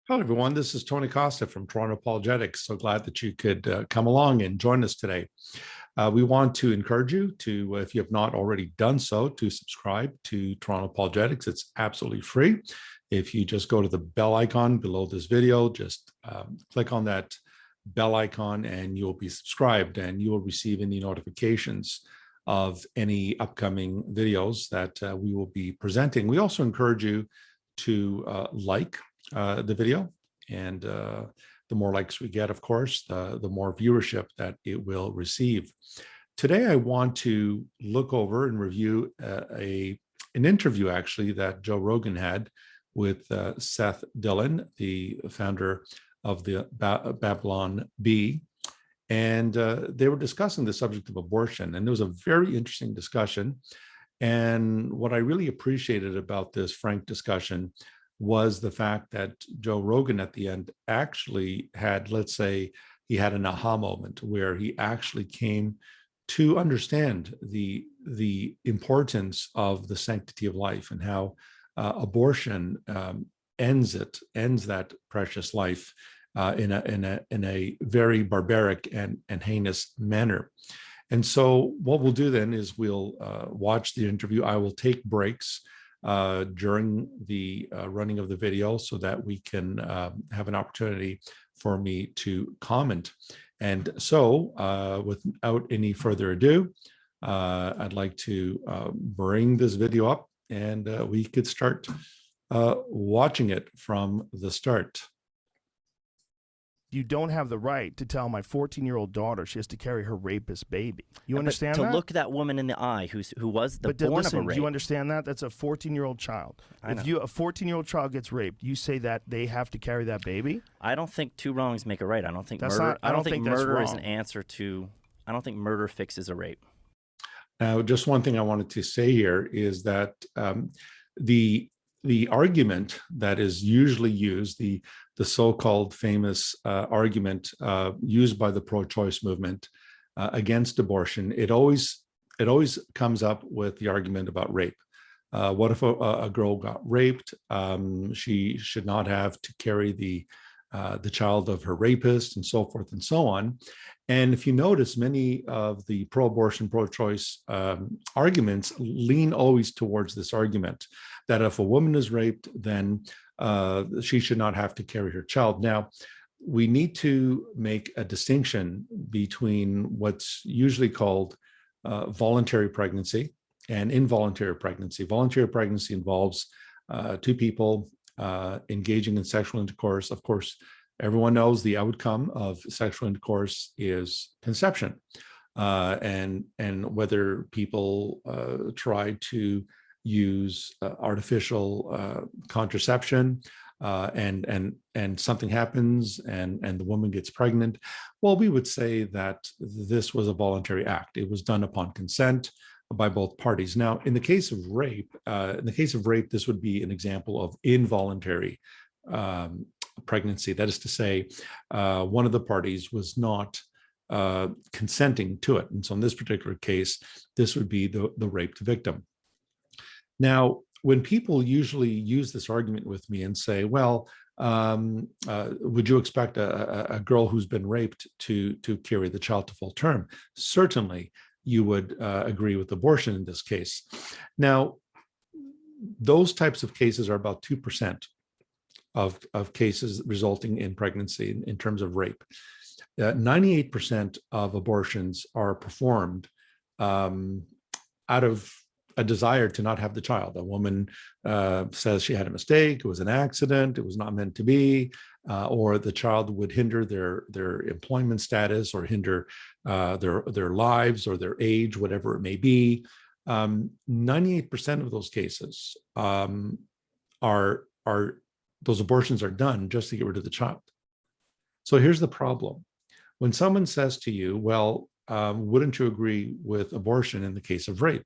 Hello, everyone. This is Tony Costa from Toronto Apologetics. So glad that you could come along and join us today. We want to encourage you to, if you have not already done so, to subscribe to Toronto Apologetics. It's absolutely free. If you just go to the bell icon below this video, just click on that bell icon and you'll be subscribed and you will receive any notifications of any upcoming videos that we will be presenting. We also encourage you to like the video, and the more likes we get, of course, the more viewership that it will receive. Today, I want to look over and review an interview actually that Joe Rogan had with Seth Dillon, the founder of the Babylon Bee. And they were discussing the subject of abortion, and it was a very interesting discussion. And what I really appreciated about this frank discussion was the fact that Joe Rogan at the end actually had, let's say, he had an aha moment where he actually came to understand the importance of the sanctity of life and how abortion ends that precious life in a very barbaric and heinous manner. And so what we'll do then is we'll watch the interview. I will take breaks during the running of the video so that we can have an opportunity for me to comment. And so without any further ado, I'd like to bring this video up and we could start watching it from the start. You don't have the right to tell my 14-year-old daughter she has to carry her rapist baby. You understand that? To look that woman in the eye who was the born of a rape. Do you understand that? That's a 14-year-old child. If a 14-year-old child gets raped, you say that they have to carry that baby? I don't think two wrongs make a right. I don't think that's murder. Not, I don't think murder is an answer to. I don't think murder fixes a rape. Now, just one thing I wanted to say here is that the argument that is usually used, the so-called famous argument used by the pro-choice movement against abortion, it always comes up with the argument about rape. What if a girl got raped? She should not have to carry the child of her rapist, and so forth and so on. And if you notice, many of the pro-abortion, pro-choice arguments lean always towards this argument that if a woman is raped, then she should not have to carry her child. Now, we need to make a distinction between what's usually called voluntary pregnancy and involuntary pregnancy. Voluntary pregnancy involves two people engaging in sexual intercourse. Of course, everyone knows the outcome of sexual intercourse is conception. And whether people try to use artificial contraception and something happens and the woman gets pregnant, well, we would say that this was a voluntary act. It was done upon consent by both parties. Now, in the case of rape, this would be an example of involuntary pregnancy. That is to say, one of the parties was not consenting to it. And so in this particular case, this would be the raped victim. Now, when people usually use this argument with me and say, well, would you expect a girl who's been raped to carry the child to full term? Certainly, you would agree with abortion in this case. Now, those types of cases are about 2% of cases resulting in pregnancy in terms of rape. 98% of abortions are performed out of a desire to not have the child. A woman says she had a mistake, it was an accident, it was not meant to be, or the child would hinder their employment status or hinder their lives or their age, whatever it may be. 98% of those cases are those abortions are done just to get rid of the child. So here's the problem. When someone says to you, well, wouldn't you agree with abortion in the case of rape?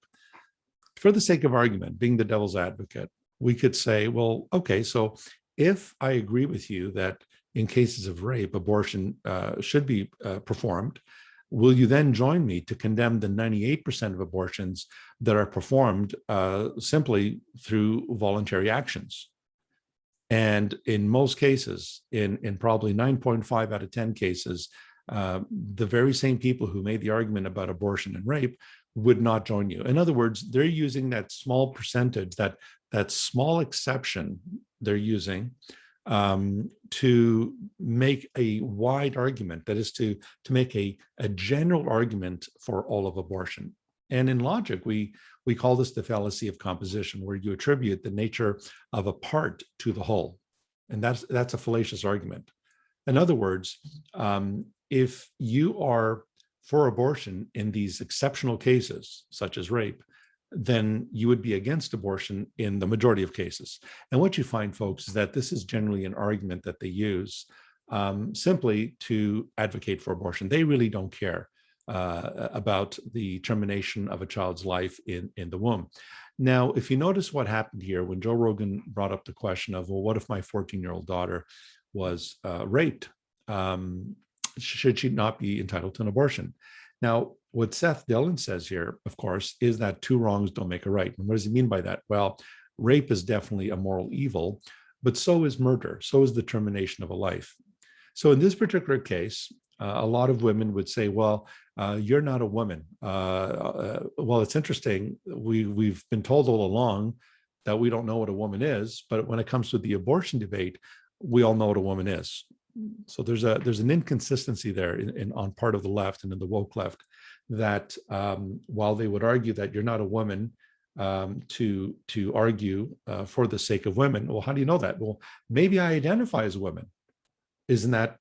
For the sake of argument, being the devil's advocate, we could say, well, okay, so if I agree with you that in cases of rape, abortion should be performed, will you then join me to condemn the 98% of abortions that are performed simply through voluntary actions? And in most cases, in probably 9.5 out of 10 cases, the very same people who made the argument about abortion and rape would not join you. In other words, they're using that small percentage, that small exception they're using to make a wide argument, that is to make a general argument for all of abortion. And in logic, we call this the fallacy of composition, where you attribute the nature of a part to the whole. And that's a fallacious argument. In other words, if you are for abortion in these exceptional cases, such as rape, then you would be against abortion in the majority of cases. And what you find, folks, is that this is generally an argument that they use simply to advocate for abortion. They really don't care about the termination of a child's life in the womb. Now, if you notice what happened here when Joe Rogan brought up the question of, well, what if my 14-year-old daughter was raped? Should she not be entitled to an abortion? Now, what Seth Dillon says here, of course, is that two wrongs don't make a right. And what does he mean by that? Well, rape is definitely a moral evil, but so is murder. So is the termination of a life. So in this particular case, a lot of women would say, well, you're not a woman. Well, it's interesting. We've been told all along that we don't know what a woman is, but when it comes to the abortion debate, we all know what a woman is. So there's an inconsistency there on part of the left and in the woke left, that while they would argue that you're not a woman to argue for the sake of women, well, how do you know that? Well, maybe I identify as a woman. Isn't that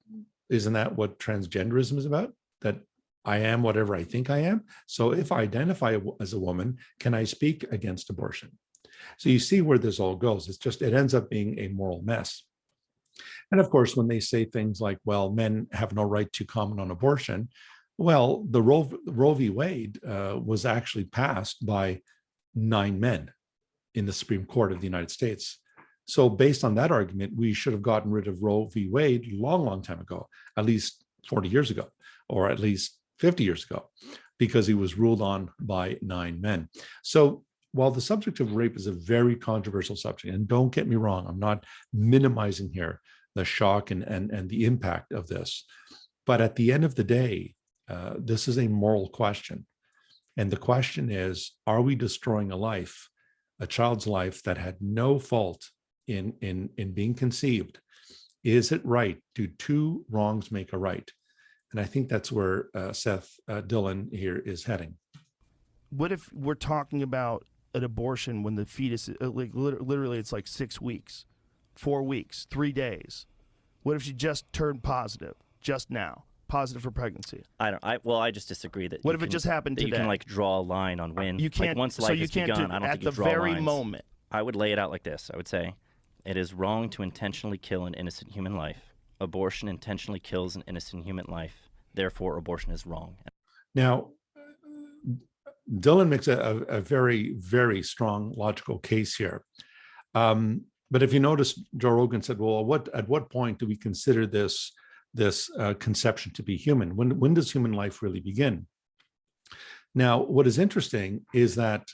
what transgenderism is about? That I am whatever I think I am. So if I identify as a woman, can I speak against abortion? So you see where this all goes. It ends up being a moral mess. And of course, when they say things like, well, men have no right to comment on abortion, well, the Roe v. Wade was actually passed by 9 men in the Supreme Court of the United States. So based on that argument, we should have gotten rid of Roe v. Wade a long, long time ago, at least 40 years ago, or at least 50 years ago, because he was ruled on by 9 men. So while the subject of rape is a very controversial subject, and don't get me wrong, I'm not minimizing here the shock and the impact of this, but at the end of the day, this is a moral question. And the question is, are we destroying a life, a child's life that had no fault in being conceived? Is it right? Do two wrongs make a right? And I think that's where Seth Dillon here is heading. What if we're talking about an abortion when the fetus, literally it's like 6 weeks, 4 weeks, 3 days? What if she just turned positive just now, positive for pregnancy? I just disagree that. What if it just happened today? You can like draw a line on when. You can't. Like once So life you has can't begun, do I don't at think the you draw very lines. moment. I would lay it out like this. I would say, it is wrong to intentionally kill an innocent human life. Abortion intentionally kills an innocent human life. Therefore, abortion is wrong. Now, Dillon makes a very, very strong logical case here. But if you notice, Joe Rogan said, well, at what point do we consider this conception to be human? When does human life really begin? Now, what is interesting is that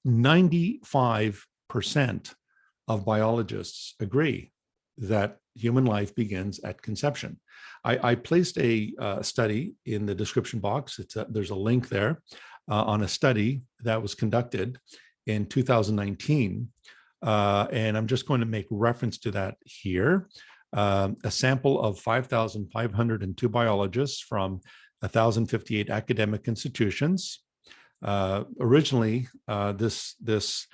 95% of biologists agree that human life begins at conception. I placed a study in the description box. There's a link there on a study that was conducted in 2019. And I'm just going to make reference to that here. A sample of 5,502 biologists from 1,058 academic institutions. Originally, this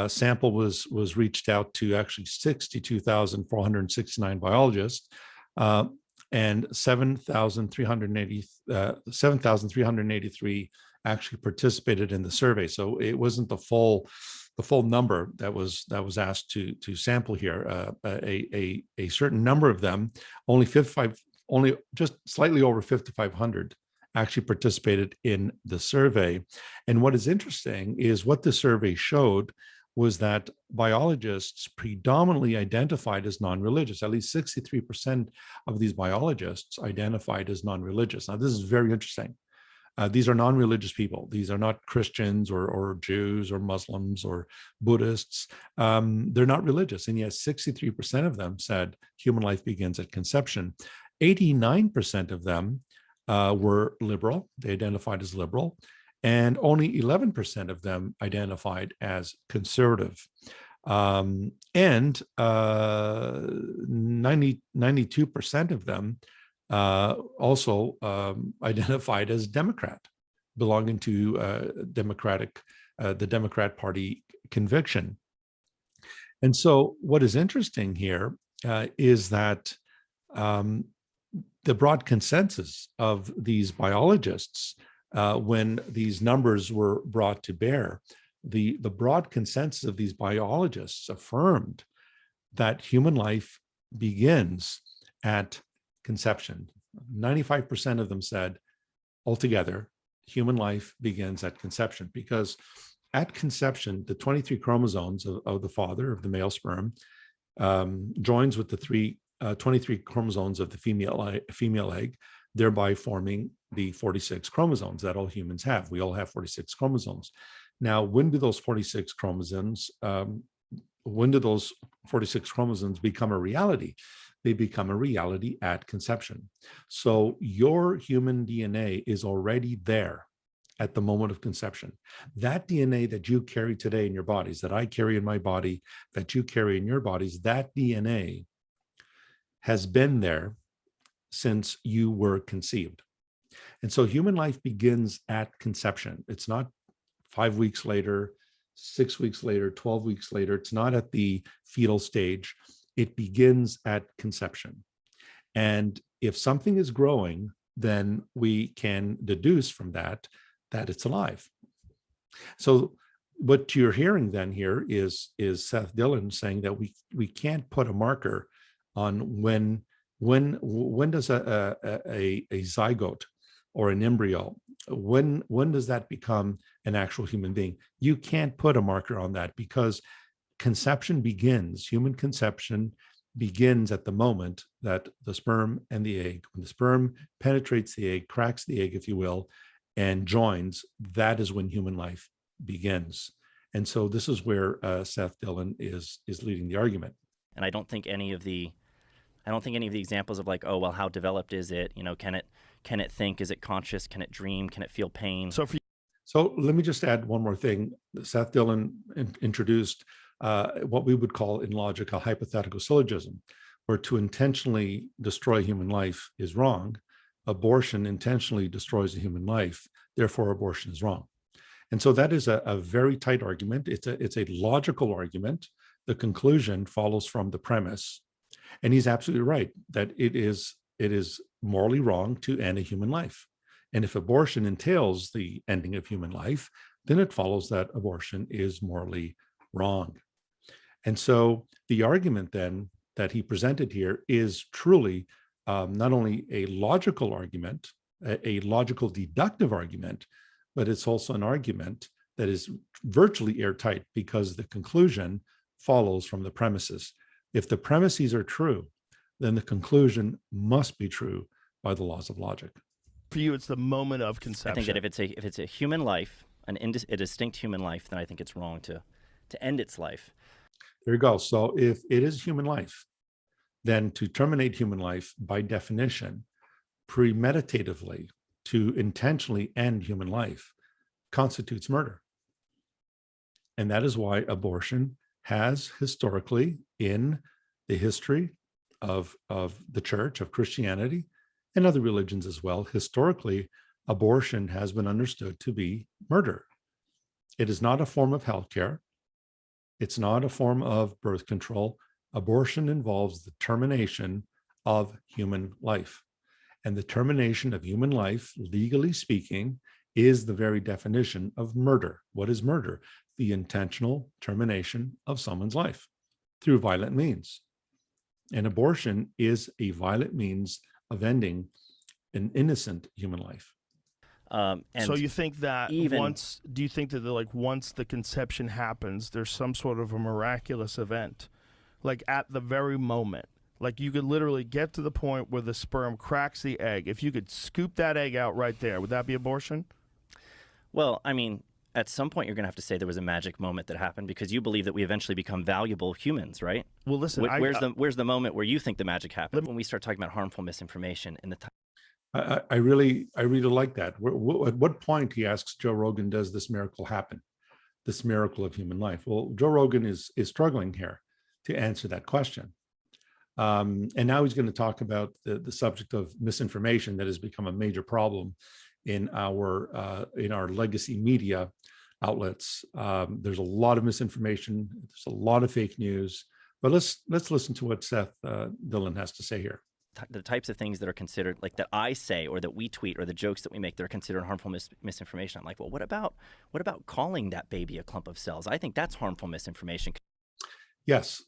sample was reached out to actually 62,469 biologists, and 7,383 actually participated in the survey. So it wasn't the full number that was asked to sample here. A certain number of them, only just slightly over 5,500 actually participated in the survey. And what is interesting is what the survey showed was that biologists predominantly identified as non-religious. At least 63% of these biologists identified as non-religious. Now, this is very interesting These are non-religious people. These are not Christians or Jews or Muslims or Buddhists. They're not religious. And yet 63% of them said human life begins at conception. 89% of them were liberal. They identified as liberal. And only 11% of them identified as conservative. And 92% of them also identified as Democrat, belonging to the Democrat Party conviction. And so what is interesting here is that the broad consensus of these biologists, when these numbers were brought to bear, the broad consensus of these biologists affirmed that human life begins at conception. 95% of them said altogether, human life begins at conception, because at conception, the 23 chromosomes of the father, of the male sperm, joins with the 23 chromosomes of the female egg, thereby forming the 46 chromosomes that all humans have. We all have 46 chromosomes. Now, when do those 46 chromosomes become a reality? They become a reality at conception. So your human DNA is already there at the moment of conception. That DNA that you carry today in your bodies, that I carry in my body, that you carry in your bodies, that DNA has been there since you were conceived. And so human life begins at conception. It's not 5 weeks later, 6 weeks later, 12 weeks later. It's not at the fetal stage. It begins at conception. And if something is growing, then we can deduce from that it's alive. So what you're hearing then here is Seth Dillon saying that we can't put a marker on when does a zygote or an embryo, when does that become an actual human being? You can't put a marker on that, because conception begins, human conception begins at the moment that the sperm and the egg, when the sperm penetrates the egg, cracks the egg, if you will, and joins, that is when human life begins. And so this is where Seth Dillon is leading the argument. And I don't think any of the examples of like, oh, well, how developed is it? You know, can it think? Is it conscious? Can it dream? Can it feel pain? So let me just add one more thing. Seth Dillon introduced what we would call in logic a hypothetical syllogism, where to intentionally destroy human life is wrong. Abortion intentionally destroys a human life, therefore abortion is wrong. And so that is a very tight argument. It's a logical argument. The conclusion follows from the premise. And he's absolutely right that it is morally wrong to end a human life. And if abortion entails the ending of human life, then it follows that abortion is morally wrong. And so the argument then that he presented here is truly not only a logical argument, a logical deductive argument, but it's also an argument that is virtually airtight, because the conclusion follows from the premises. If the premises are true, then the conclusion must be true by the laws of logic. For you, it's the moment of conception. I think that if it's a human life, a distinct human life, then I think it's wrong to end its life. There you go. So if it is human life, then to terminate human life, by definition, premeditatively, to intentionally end human life, constitutes murder. And that is why abortion has historically, in the history of the church, of Christianity, and other religions as well, historically, abortion has been understood to be murder. It is not a form of healthcare. It's not a form of birth control. Abortion involves the termination of human life. And the termination of human life, legally speaking, is the very definition of murder. What is murder? The intentional termination of someone's life through violent means. And abortion is a violent means of ending an innocent human life. And so you think that once the conception happens, there's some sort of a miraculous event, like at the very moment Like you could literally get to the point where the sperm cracks the egg. If you could scoop that egg out right there, would that be abortion? Well, I mean, at some point you're going to have to say there was a magic moment that happened, because you believe that we eventually become valuable humans, right? Well, listen, Where's the moment where you think the magic happened? When we start talking about harmful misinformation in the I really like that. At what point, he asks Joe Rogan, does this miracle happen? This miracle of human life? Well, Joe Rogan is struggling here to answer that question. And now he's going to talk about the subject of misinformation that has become a major problem in our legacy media outlets. There's a lot of misinformation. There's a lot of fake news. But let's listen to what Seth Dillon has to say here. The types of things that are considered, like that I say or that we tweet or the jokes that we make that are considered harmful misinformation. I'm like, well, what about calling that baby a clump of cells? I think that's harmful misinformation. Yes.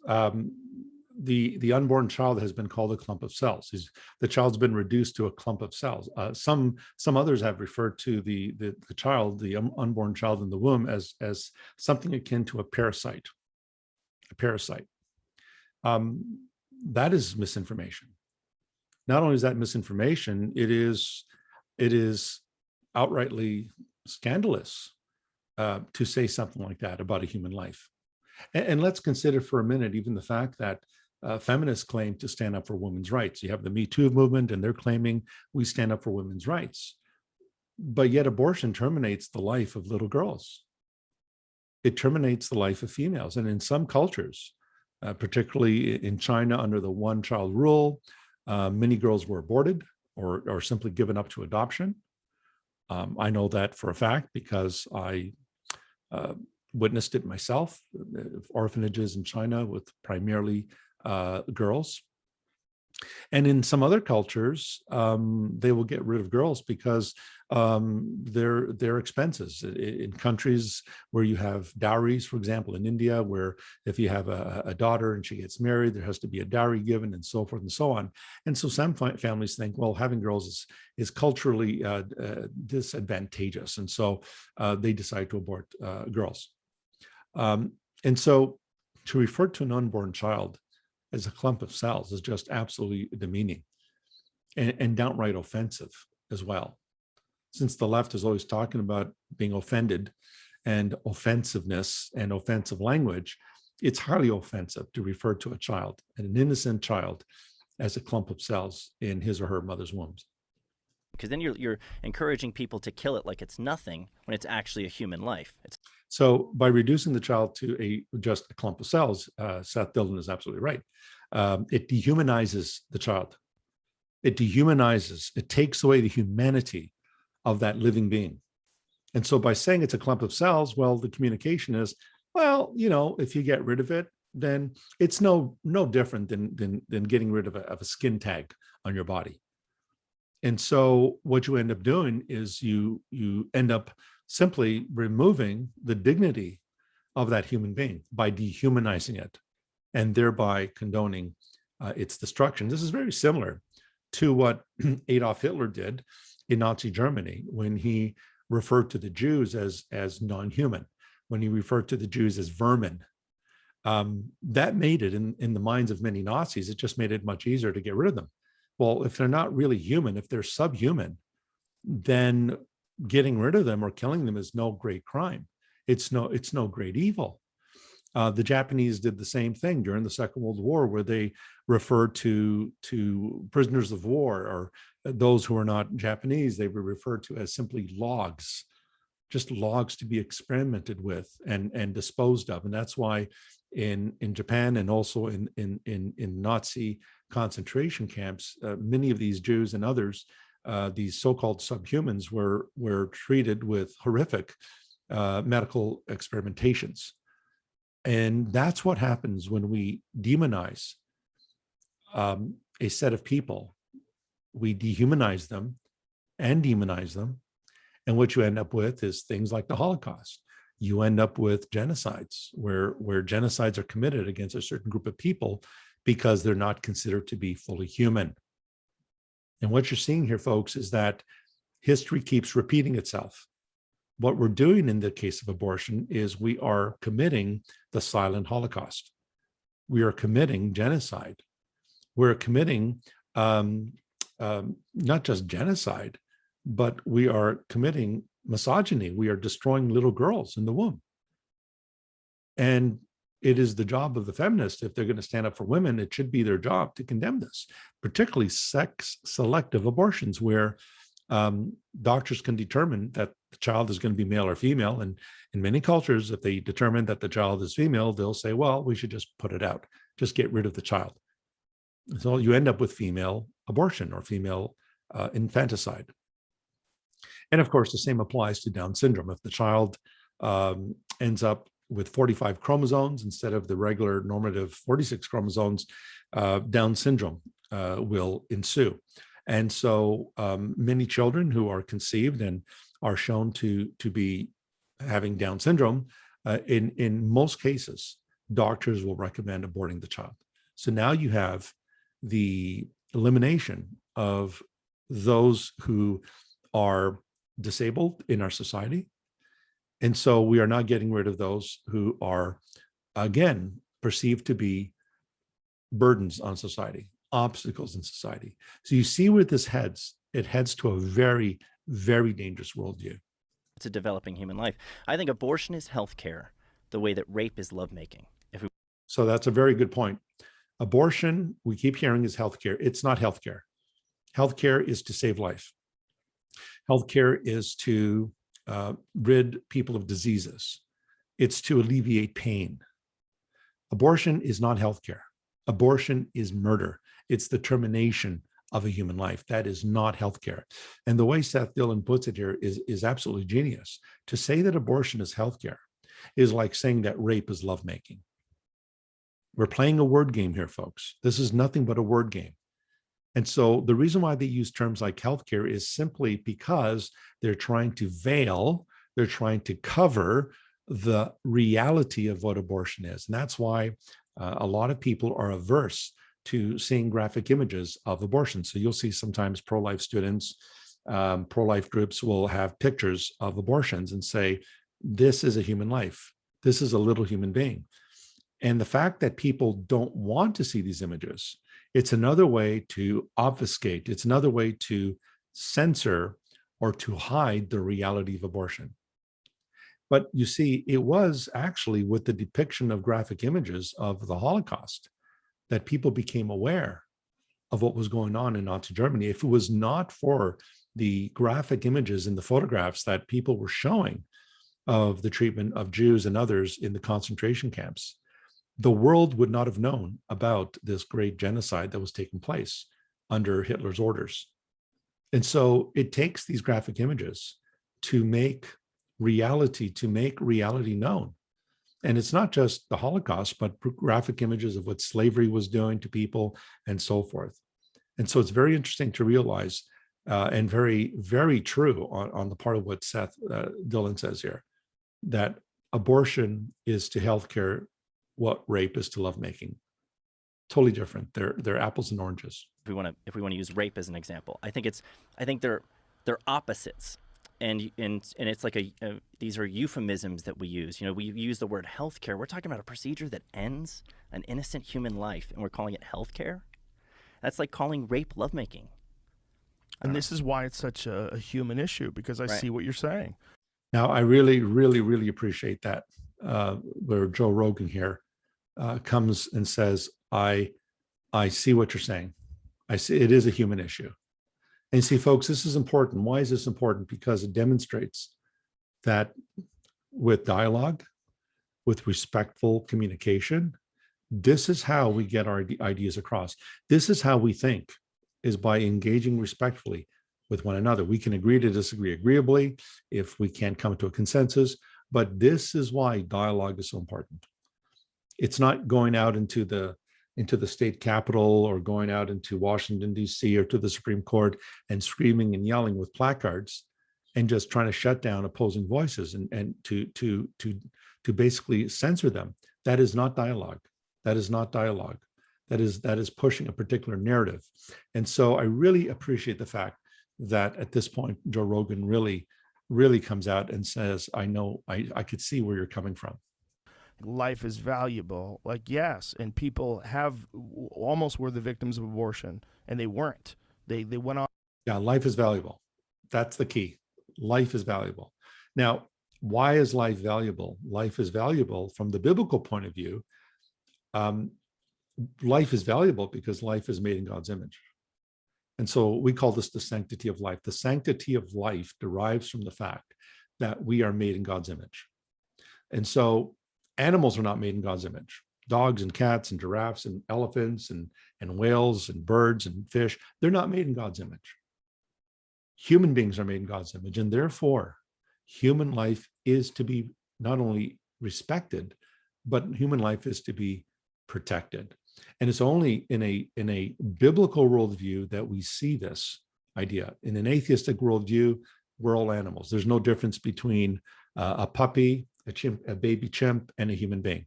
The unborn child has been called a clump of cells. The child's been reduced to a clump of cells. Some others have referred to the child, the unborn child in the womb, as something akin to a parasite. A parasite. That is misinformation. Not only is that misinformation, it is outrightly scandalous to say something like that about a human life. And let's consider for a minute even the fact that feminists claim to stand up for women's rights. You have the Me Too movement, and they're claiming we stand up for women's rights. But yet abortion terminates the life of little girls. It terminates the life of females. And in some cultures, particularly in China under the one-child rule, many girls were aborted or simply given up to adoption. I know that for a fact because I witnessed it myself. Orphanages in China with primarily girls. And in some other cultures, they will get rid of girls because they're expenses. In countries where you have dowries, for example, in India, where if you have a daughter and she gets married, there has to be a dowry given and so forth and so on. And so some families think, well, having girls is culturally disadvantageous. And so they decide to abort girls. And so to refer to an unborn child as a clump of cells is just absolutely demeaning and downright offensive as well. Since the left is always talking about being offended and offensiveness and offensive language, it's highly offensive to refer to a child, an innocent child, as a clump of cells in his or her mother's wombs. Because then you're encouraging people to kill it like it's nothing when it's actually a human life. So by reducing the child to just a clump of cells, Seth Dillon is absolutely right. It dehumanizes the child. It dehumanizes, it takes away the humanity of that living being. And so by saying it's a clump of cells, well, the communication is, well, if you get rid of it, then it's no different than getting rid of a skin tag on your body. And so what you end up doing is you end up simply removing the dignity of that human being by dehumanizing it and thereby condoning its destruction. This is very similar to what Adolf Hitler did in Nazi Germany when he referred to the Jews as non-human, when he referred to the Jews as vermin. That made it in the minds of many Nazis, it just made it much easier to get rid of them. Well, if they're not really human, if they're subhuman, then getting rid of them or killing them is no great crime. It's no great evil. The Japanese did the same thing during the Second World War, where they referred to prisoners of war or those who are not Japanese. They were referred to as simply logs, just logs to be experimented with and disposed of. And that's why in Japan and also in Nazi concentration camps, many of these Jews and others, these so-called subhumans, were treated with horrific medical experimentations. And that's what happens when we demonize a set of people. We dehumanize them and demonize them. And what you end up with is things like the Holocaust. You end up with genocides where genocides are committed against a certain group of people because they're not considered to be fully human. And what you're seeing here, folks, is that history keeps repeating itself. What we're doing in the case of abortion is we are committing the silent Holocaust. We are committing genocide we're committing not just genocide, but we are committing misogyny. We are destroying little girls in the womb. And it is the job of the feminists, if they're going to stand up for women, it should be their job to condemn this, particularly sex selective abortions, where doctors can determine that the child is going to be male or female. And in many cultures, if they determine that the child is female, they'll say, well, we should just put it out, just get rid of the child. So you end up with female abortion or female infanticide. And of course, the same applies to Down syndrome. If the child ends up with 45 chromosomes instead of the regular normative 46 chromosomes, Down syndrome will ensue. And so many children who are conceived and are shown to be having Down syndrome, in most cases, doctors will recommend aborting the child. So now you have the elimination of those who are disabled in our society. And so we are not getting rid of those who are, again, perceived to be burdens on society, obstacles in society. So you see where this heads. It heads to a very, very dangerous worldview. It's a developing human life. I think abortion is healthcare the way that rape is lovemaking. So that's a very good point. Abortion, we keep hearing, is healthcare. It's not healthcare. Healthcare is to save life. Healthcare is to rid people of diseases. It's to alleviate pain. Abortion is not healthcare. Abortion is murder. It's the termination of a human life. That is not healthcare. And the way Seth Dillon puts it here is absolutely genius. To say that abortion is healthcare is like saying that rape is lovemaking. We're playing a word game here, folks. This is nothing but a word game. And so the reason why they use terms like healthcare is simply because they're trying to veil, they're trying to cover the reality of what abortion is. And that's why a lot of people are averse to seeing graphic images of abortion. So you'll see sometimes pro-life students, pro-life groups will have pictures of abortions and say, this is a human life. This is a little human being. And the fact that people don't want to see these images, it's another way to obfuscate. It's another way to censor or to hide the reality of abortion. But you see, it was actually with the depiction of graphic images of the Holocaust that people became aware of what was going on in Nazi Germany. If it was not for the graphic images in the photographs that people were showing of the treatment of Jews and others in the concentration camps, the world would not have known about this great genocide that was taking place under Hitler's orders. And so it takes these graphic images to make reality known. And it's not just the Holocaust, but graphic images of what slavery was doing to people and so forth. And so it's very interesting to realize, and very, very true on the part of what Seth Dillon says here, that abortion is to healthcare what rape is to lovemaking. Totally different. They're apples and oranges. If we want to use rape as an example, I think they're opposites. And it's like these are euphemisms that we use. You know, we use the word healthcare. We're talking about a procedure that ends an innocent human life, and we're calling it healthcare. That's like calling rape lovemaking. And this is why it's such a human issue, because I see what you're saying. Now, I really, really, really appreciate that where Joe Rogan here comes and says, I see what you're saying. I see it is a human issue. And see, folks, this is important. Why is this important? Because it demonstrates that with dialogue, with respectful communication, this is how we get our ideas across. This is how we think, is by engaging respectfully with one another. We can agree to disagree agreeably if we can't come to a consensus, but this is why dialogue is so important. It's not going out into the state capitol or going out into Washington, D.C. or to the Supreme Court and screaming and yelling with placards and just trying to shut down opposing voices and to basically censor them. That is not dialogue. That is not dialogue. That is pushing a particular narrative. And so I really appreciate the fact that at this point, Joe Rogan really, really comes out and says, I know, I could see where you're coming from. life is valuable. Like, yes, and people have almost were the victims of abortion, and they weren't. They went on. Yeah, life is valuable. That's the key. Life is valuable. Now, why is life valuable? Life is valuable from the biblical point of view. Life is valuable because life is made in God's image. And so we call this the sanctity of life. The sanctity of life derives from the fact that we are made in God's image. And so animals are not made in God's image. Dogs and cats and giraffes and elephants and whales and birds and fish, they're not made in God's image. Human beings are made in God's image, and therefore human life is to be not only respected, but human life is to be protected. And it's only in a biblical worldview that we see this idea. In an atheistic worldview, we're all animals. There's no difference between a puppy, a chimp, a baby chimp, and a human being.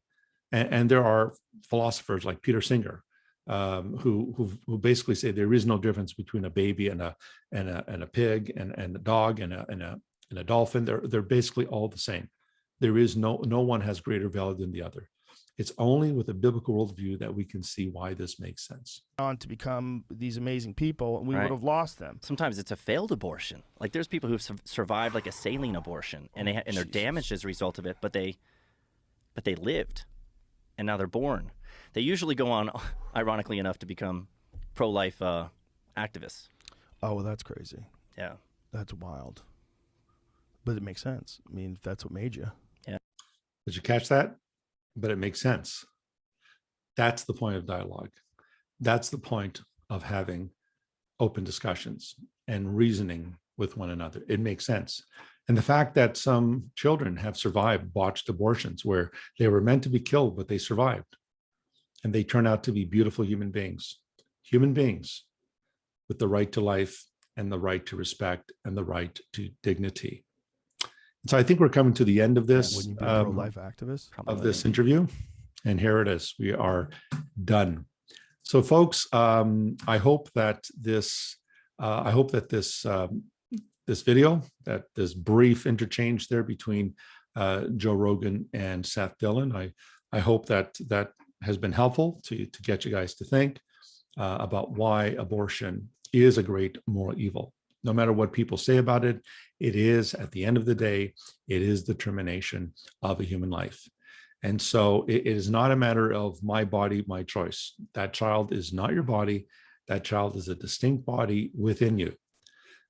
And there are philosophers like Peter Singer who basically say there is no difference between a baby and a pig and a dog and a dolphin. They're basically all the same. There is no one has greater value than the other. It's only with a biblical worldview that we can see why this makes sense. On to become these amazing people, and we would have lost them. Sometimes it's a failed abortion. Like there's people who've survived like a saline abortion, and they're damaged as a result of it, but they lived, and now they're born. They usually go on, ironically enough, to become pro-life activists. Oh, well, that's crazy. Yeah, that's wild. But it makes sense. I mean, if that's what made you. Yeah. Did you catch that? But it makes sense. That's the point of dialogue. That's the point of having open discussions and reasoning with one another. It makes sense. And the fact that some children have survived botched abortions where they were meant to be killed, but they survived. And they turn out to be beautiful human beings with the right to life and the right to respect and the right to dignity. So I think we're coming to the end of this, Wouldn't you be a pro-life activist? of this interview. And here it is. We are done. So folks, I hope that this video, that this brief interchange there between Joe Rogan and Seth Dillon, I hope that has been helpful to get you guys to think about why abortion is a great moral evil. No matter what people say about it, it is, at the end of the day, it is the termination of a human life. And so it is not a matter of my body, my choice. That child is not your body. That child is a distinct body within you.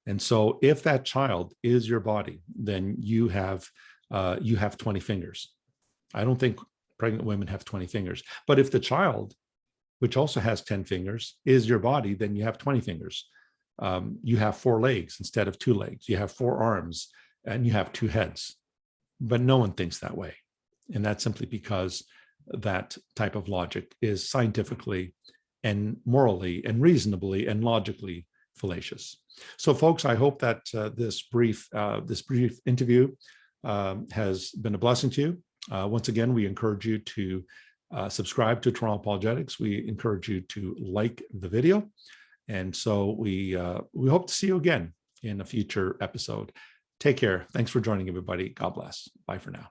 And so if that child is your body, then you have 20 fingers. I don't think pregnant women have 20 fingers. But if the child, which also has 10 fingers, is your body, then you have 20 fingers. You have 4 legs instead of 2 legs. You have 4 arms and you have 2 heads. But no one thinks that way. And that's simply because that type of logic is scientifically and morally and reasonably and logically fallacious. So folks, I hope that this brief interview has been a blessing to you. Once again, we encourage you to subscribe to Toronto Apologetics. We encourage you to like the video. And so we hope to see you again in a future episode. Take care. Thanks for joining, everybody. God bless. Bye for now.